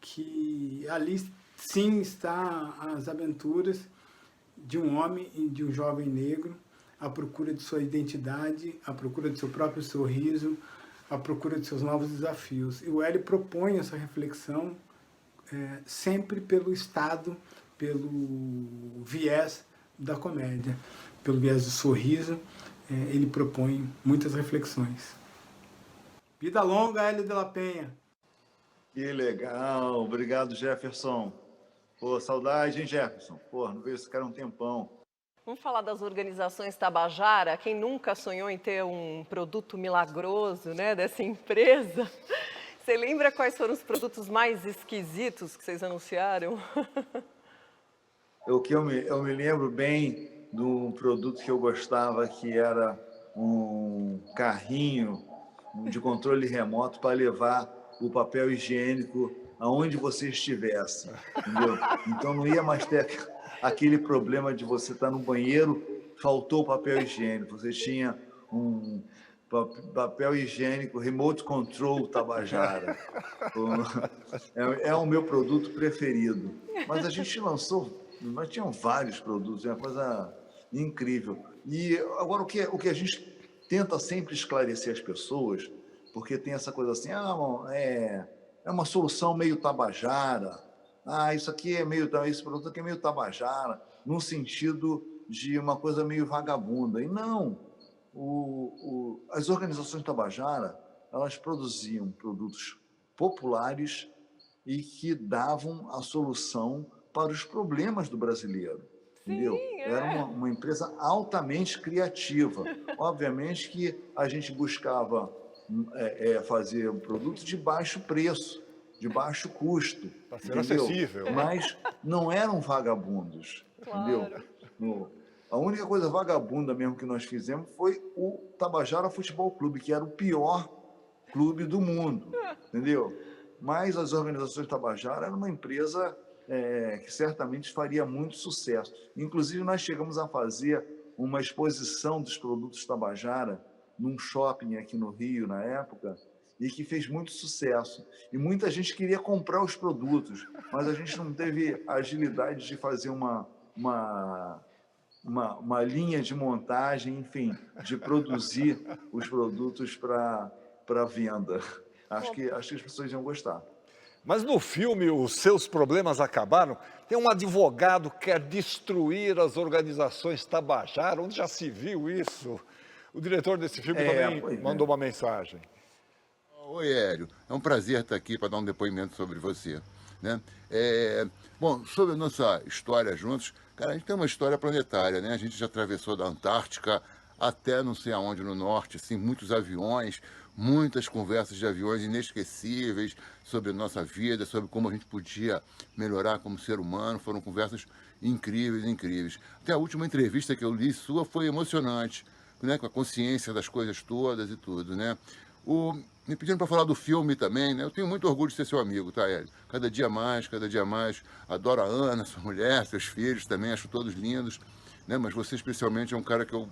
que ali sim está as aventuras de um homem e de um jovem negro, à procura de sua identidade, à procura de seu próprio sorriso, à procura de seus novos desafios. E o Hélio propõe essa reflexão sempre pelo estado, pelo viés da comédia, pelo viés do sorriso. Ele propõe muitas reflexões. Vida longa, Hélio de la Penha. Que legal, obrigado, Jefferson. Pô, saudade, hein, Jefferson? Pô, não vejo esse cara há um tempão. Vamos falar das organizações Tabajara. Quem nunca sonhou em ter um produto milagroso, né, dessa empresa? Você lembra quais foram os produtos mais esquisitos que vocês anunciaram? Eu me lembro bem de um produto que eu gostava, que era um carrinho de controle remoto para levar o papel higiênico aonde você estivesse, entendeu? Então não ia mais ter aquele problema de você estar no banheiro, faltou papel higiênico, você tinha um papel higiênico Remote Control Tabajara. É o meu produto preferido. Mas a gente lançou, nós tínhamos vários produtos, é uma coisa incrível. E agora o que a gente tenta sempre esclarecer as pessoas, porque tem essa coisa assim, é uma solução meio tabajara, isso aqui é meio, esse produto aqui é meio tabajara, no sentido de uma coisa meio vagabunda. E não, as organizações tabajara, elas produziam produtos populares e que davam a solução para os problemas do brasileiro. Entendeu? Era uma empresa altamente criativa. Obviamente que a gente buscava fazer um produto de baixo preço, de baixo custo, para ser acessível. Mas não eram vagabundos, claro. Entendeu? A única coisa vagabunda mesmo que nós fizemos foi o Tabajara Futebol Clube, que era o pior clube do mundo, entendeu? Mas as organizações Tabajara eram uma empresa que certamente faria muito sucesso. Inclusive, nós chegamos a fazer uma exposição dos produtos Tabajara num shopping aqui no Rio, na época, e que fez muito sucesso. E muita gente queria comprar os produtos, mas a gente não teve a agilidade de fazer uma linha de montagem, enfim, de produzir os produtos para venda. Acho que as pessoas iam gostar. Mas no filme Os Seus Problemas Acabaram, tem um advogado que quer destruir as organizações Tabajara. Onde já se viu isso? O diretor desse filme também mandou uma mensagem. Oi, Hélio. É um prazer estar aqui para dar um depoimento sobre você, né? Bom, sobre a nossa história juntos, cara, a gente tem uma história planetária, né? A gente já atravessou da Antártica até não sei aonde no norte, assim, muitos aviões, muitas conversas de aviões inesquecíveis sobre a nossa vida, sobre como a gente podia melhorar como ser humano. Foram conversas incríveis, incríveis. Até a última entrevista que eu li sua foi emocionante, né? Com a consciência das coisas todas e tudo, né? Me pedindo para falar do filme também, né? Eu tenho muito orgulho de ser seu amigo, tá, Hélio? Cada dia mais, cada dia mais. Adoro a Ana, sua mulher, seus filhos também, acho todos lindos, né? Mas você especialmente é um cara que eu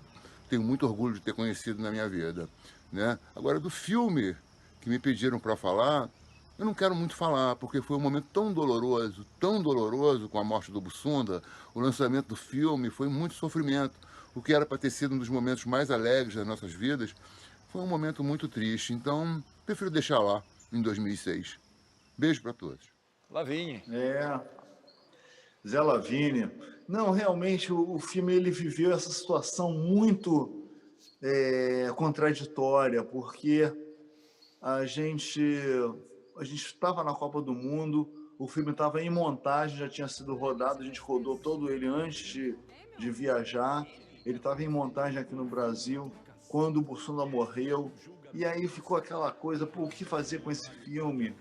tenho muito orgulho de ter conhecido na minha vida, né? Agora, do filme que me pediram para falar, eu não quero muito falar, porque foi um momento tão doloroso com a morte do Bussunda. O lançamento do filme foi muito sofrimento. O que era para ter sido um dos momentos mais alegres das nossas vidas foi um momento muito triste. Então, prefiro deixar lá, em 2006. Beijo para todos. Lavigne. Zé Lavigne. Não, realmente, o filme ele viveu essa situação muito contraditória, porque a gente estava na Copa do Mundo, o filme estava em montagem, já tinha sido rodado, a gente rodou todo ele antes de viajar, ele estava em montagem aqui no Brasil, quando o Bussunda morreu, e aí ficou aquela coisa, o que fazer com esse filme?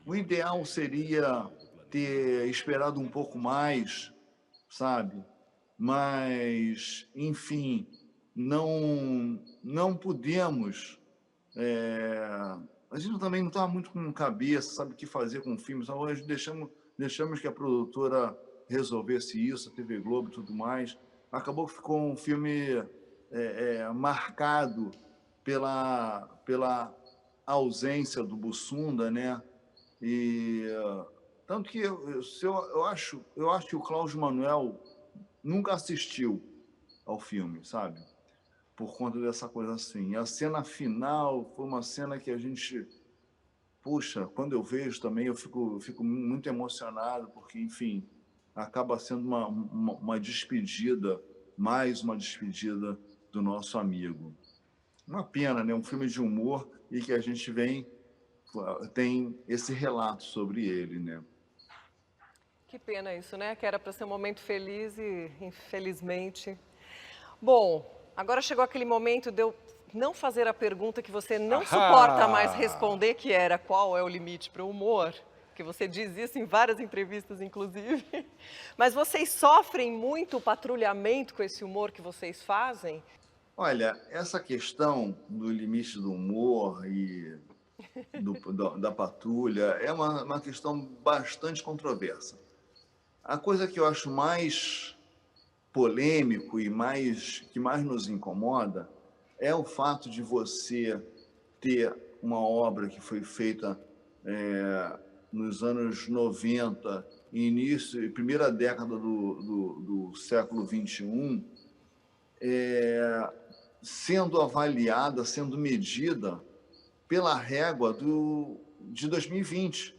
O ideal seria ter esperado um pouco mais, sabe? Mas, enfim, não pudemos. A gente também não estava muito com cabeça, sabe o que fazer com o filme. Então, hoje deixamos que a produtora resolvesse isso, a TV Globo e tudo mais. Acabou que ficou um filme marcado pela ausência do Bussunda, né? E tanto que eu acho que o Cláudio Manuel nunca assistiu ao filme, sabe? Por conta dessa coisa assim. E a cena final foi uma cena que a gente... Puxa, quando eu vejo também, eu fico muito emocionado, porque, enfim, acaba sendo uma despedida, mais uma despedida do nosso amigo. Uma pena, né? Um filme de humor e que a gente tem esse relato sobre ele, né? Que pena isso, né? Que era para ser um momento feliz e, infelizmente... Bom, agora chegou aquele momento de eu não fazer a pergunta que você não suporta mais responder, que era qual é o limite para o humor, que você diz isso em várias entrevistas, inclusive. Mas vocês sofrem muito o patrulhamento com esse humor que vocês fazem? Olha, essa questão do limite do humor e da patrulha é uma questão bastante controversa. A coisa que eu acho mais polêmico e que mais nos incomoda é o fato de você ter uma obra que foi feita nos anos 90, início e primeira década do século XXI, sendo avaliada, sendo medida pela régua de 2020.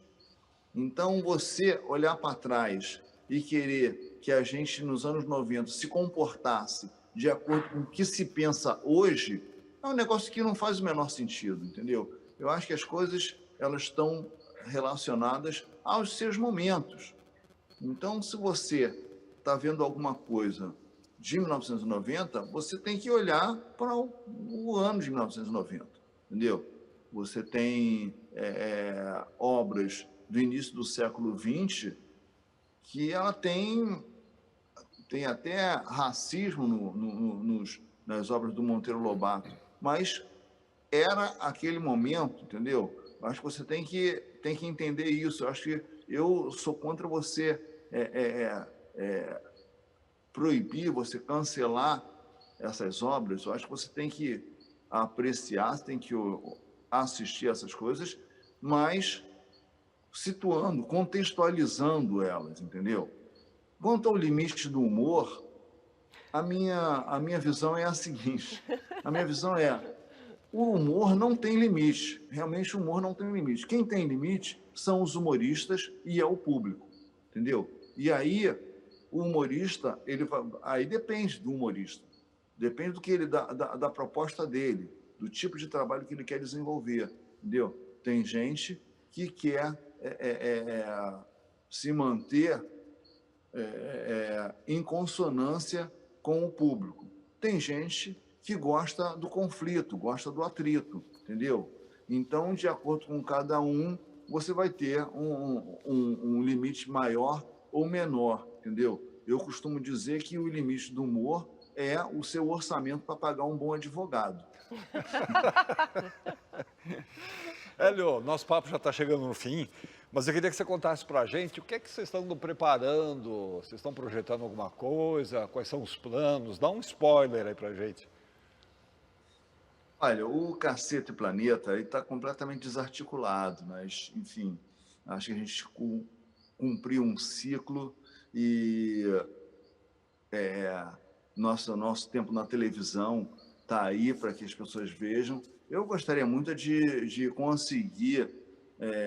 Então, você olhar para trás e querer que a gente, nos anos 90, se comportasse de acordo com o que se pensa hoje, é um negócio que não faz o menor sentido, entendeu? Eu acho que as coisas elas estão relacionadas aos seus momentos. Então, se você está vendo alguma coisa de 1990, você tem que olhar para o ano de 1990, entendeu? Você tem obras do início do século XX que ela tem até racismo nas obras do Monteiro Lobato, mas era aquele momento, entendeu? Acho que você tem que entender isso. Acho que eu sou contra você proibir, você cancelar essas obras. Eu acho que você tem que apreciar, você tem que assistir essas coisas, mas situando, contextualizando elas, entendeu? Quanto ao limite do humor, a minha visão é a seguinte. A minha visão é, o humor não tem limite. Realmente o humor não tem limite. Quem tem limite são os humoristas e é o público, entendeu? E aí, o humorista, aí depende do humorista. Depende da proposta dele, do tipo de trabalho que ele quer desenvolver, entendeu? Tem gente que quer se manter em consonância com o público. Tem gente que gosta do conflito, gosta do atrito, entendeu? Então, de acordo com cada um, você vai ter um limite maior ou menor, entendeu? Eu costumo dizer que o limite do humor é o seu orçamento para pagar um bom advogado. Hélio, nosso papo já está chegando no fim, mas eu queria que você contasse para a gente o que é que vocês estão preparando, vocês estão projetando alguma coisa, quais são os planos, dá um spoiler aí para a gente. Olha, o Cacete Planeta está completamente desarticulado, mas, enfim, acho que a gente cumpriu um ciclo e nosso tempo na televisão está aí para que as pessoas vejam. Eu gostaria muito de conseguir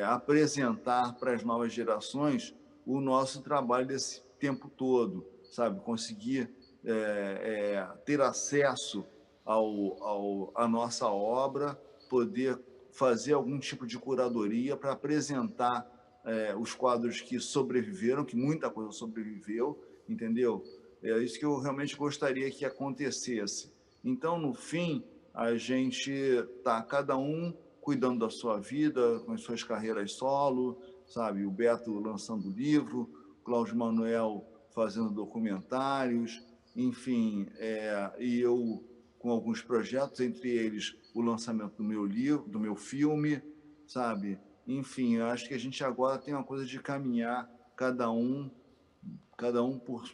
apresentar para as novas gerações o nosso trabalho desse tempo todo, sabe? Conseguir ter acesso à nossa obra, poder fazer algum tipo de curadoria para apresentar os quadros que sobreviveram, que muita coisa sobreviveu, entendeu? É isso que eu realmente gostaria que acontecesse. Então, no fim, a gente está cada um cuidando da sua vida, com as suas carreiras solo, sabe? O Beto lançando livro, o Cláudio Manuel fazendo documentários, enfim, e eu com alguns projetos, entre eles o lançamento do meu livro, do meu filme, sabe? Enfim, eu acho que a gente agora tem uma coisa de caminhar cada um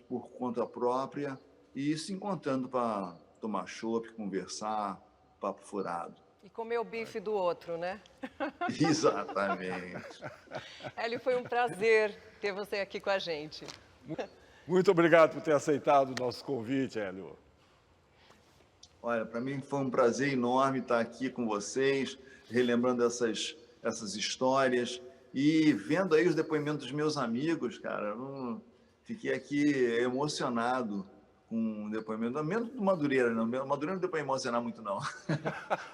por conta própria e ir se encontrando para tomar chopp, conversar, papo furado. E comer o bife do outro, né? Exatamente. Hélio, foi um prazer ter você aqui com a gente. Muito obrigado por ter aceitado o nosso convite, Hélio. Olha, para mim foi um prazer enorme estar aqui com vocês, relembrando essas histórias e vendo aí os depoimentos dos meus amigos, cara. Fiquei aqui emocionado com o depoimento, menos do Madureira, não. O Madureira não deu para emocionar muito, não.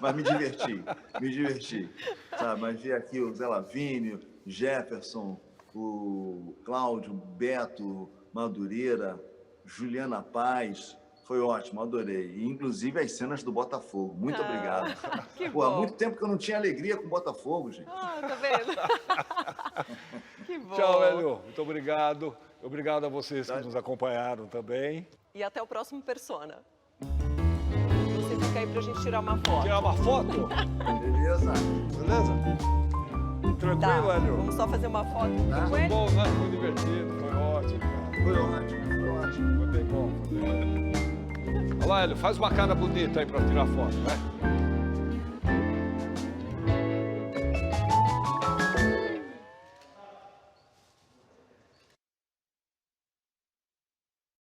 Mas me diverti, sabe? Mas vi aqui o Zé Lavínia, Jefferson, o Cláudio, Beto, Madureira, Juliana Paz, foi ótimo, adorei. E, inclusive as cenas do Botafogo. Muito obrigado. Que Pô, há bom. muito tempo que eu não tinha alegria com o Botafogo, gente. Tá vendo? Que bom. Tchau, Hélio. Muito obrigado. Obrigado a vocês que nos acompanharam também. E até o próximo Persona. Você fica aí pra gente tirar uma foto. Tirar uma foto? Beleza? Beleza? Tranquilo, Tá, Hélio? vamos só fazer uma foto Tá. com ele? Bom, né? Foi divertido, foi ótimo, cara. Foi ótimo. Foi bem bom. Olha lá, Hélio, faz uma cara bonita aí pra tirar foto, né?